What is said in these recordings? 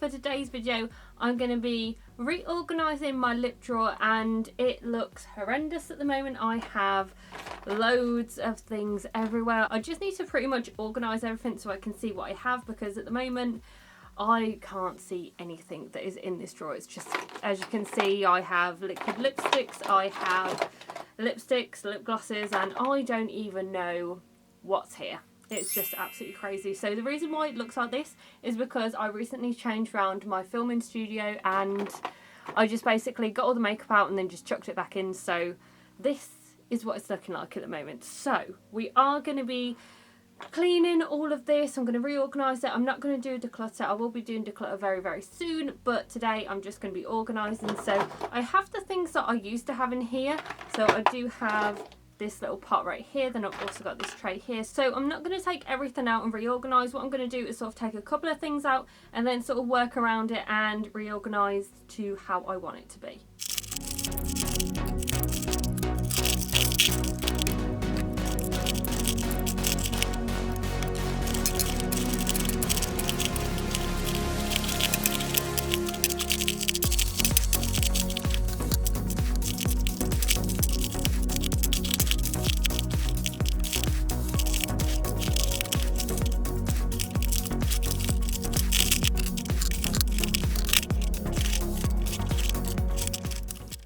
for today's video I'm going to be reorganising my lip drawer, and it looks horrendous at the moment. I have loads of things everywhere. I just need to pretty much organise everything so I can see what I have, because at the moment I can't see anything that is in this drawer. It's just, as you can see, I have liquid lipsticks, I have lipsticks, lip glosses, and I don't even know what's here. It's just absolutely crazy. So the reason why it looks like this is because I recently changed around my filming studio and I just basically got all the makeup out and then just chucked it back in. So this is what it's looking like at the moment. So we are going to be cleaning all of this. I'm going to reorganise it. I'm not going to do declutter. I will be doing declutter very, very soon, but today I'm just going to be organising. So I have the things that I used to have in here. So I do have this little pot right here, then I've also got this tray here. So I'm not going to take everything out and reorganise. What I'm going to do is sort of take a couple of things out and then sort of work around it and reorganise to how I want it to be.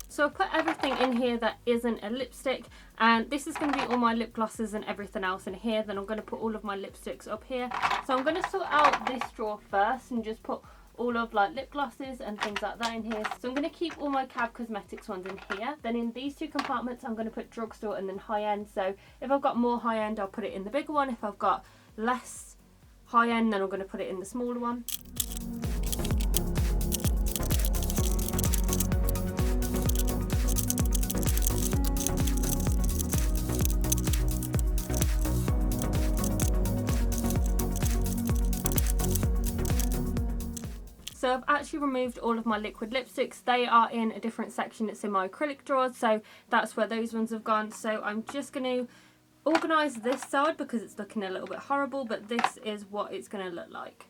So I've put everything in here that isn't a lipstick, and this is going to be all my lip glosses and everything else in here. Then I'm going to put all of my lipsticks up here. So I'm going to sort out this drawer first and just put all of like lip glosses and things like that in here. So I'm going to keep all my Cab Cosmetics ones in here. Then in these two compartments I'm going to put drugstore and then high end. So if I've got more high end, I'll put it in the bigger one. If I've got less high end, then I'm going to put it in the smaller one. So I've actually removed all of my liquid lipsticks. They are in a different section. It's in my acrylic drawers, so that's where those ones have gone. So I'm just going to organise this side because it's looking a little bit horrible, but this is what it's going to look like.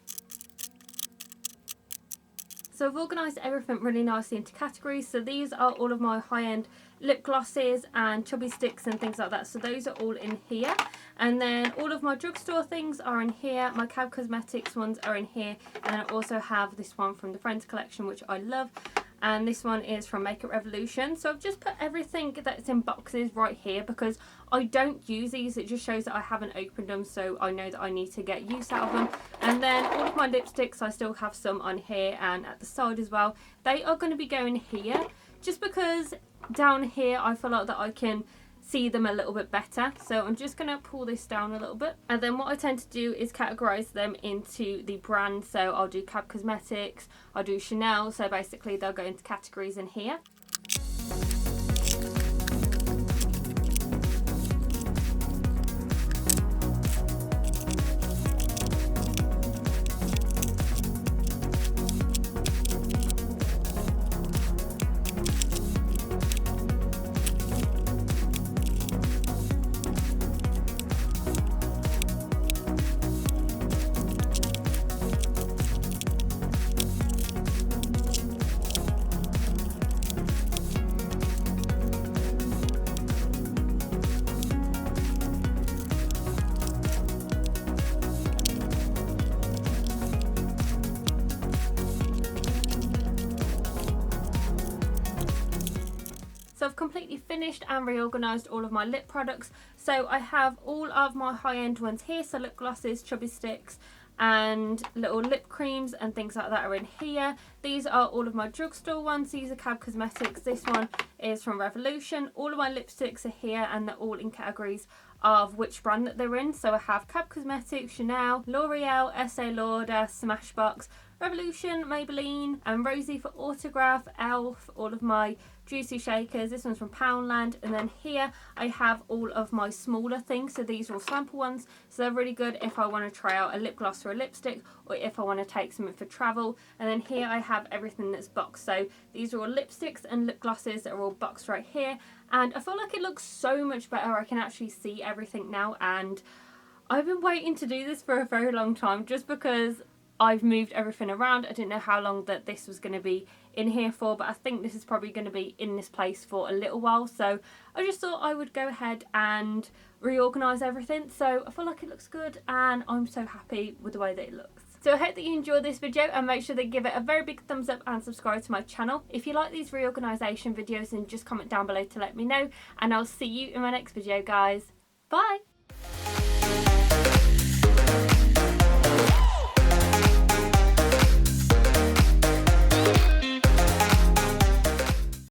So I've organised everything really nicely into categories. So these are all of my high-end lip glosses and chubby sticks and things like that. So those are all in here. And then all of my drugstore things are in here. My Cab Cosmetics ones are in here. And then I also have this one from the Friends collection, which I love. And this one is from Makeup Revolution. So I've just put everything that's in boxes right here because I don't use these. It just shows that I haven't opened them, so I know that I need to get use out of them. And then all of my lipsticks, I still have some on here and at the side as well. They are going to be going here just because down here I feel like that I can see them a little bit better. So I'm just going to pull this down a little bit, and then what I tend to do is categorize them into the brand. So I'll do Cab Cosmetics, I'll do Chanel, so basically they'll go into categories in here. So I've completely finished and reorganised all of my lip products. So I have all of my high-end ones here, so lip glosses, chubby sticks and little lip creams and things like that are in here. These are all of my drugstore ones. These are Cab Cosmetics. This one is from Revolution. All of my lipsticks are here and they're all in categories of which brand that they're in. So I have Cab Cosmetics, Chanel, L'Oreal, Estee Lauder, Smashbox, Revolution, Maybelline, and Rosie for Autograph, Elf, all of my Juicy Shakers. This one's from Poundland. And then here I have all of my smaller things. So these are all sample ones. So they're really good if I want to try out a lip gloss or a lipstick, or if I want to take something for travel. And then here I have everything that's boxed. So these are all lipsticks and lip glosses that are all boxed right here. And I feel like it looks so much better. I can actually see everything now. And I've been waiting to do this for a very long time, just because I've moved everything around. I didn't know how long that this was going to be in here for, but I think this is probably going to be in this place for a little while. So I just thought I would go ahead and reorganise everything. So I feel like it looks good and I'm so happy with the way that it looks. So I hope that you enjoyed this video and make sure to give it a very big thumbs up and subscribe to my channel. If you like these reorganisation videos, then just comment down below to let me know, and I'll see you in my next video, guys. Bye!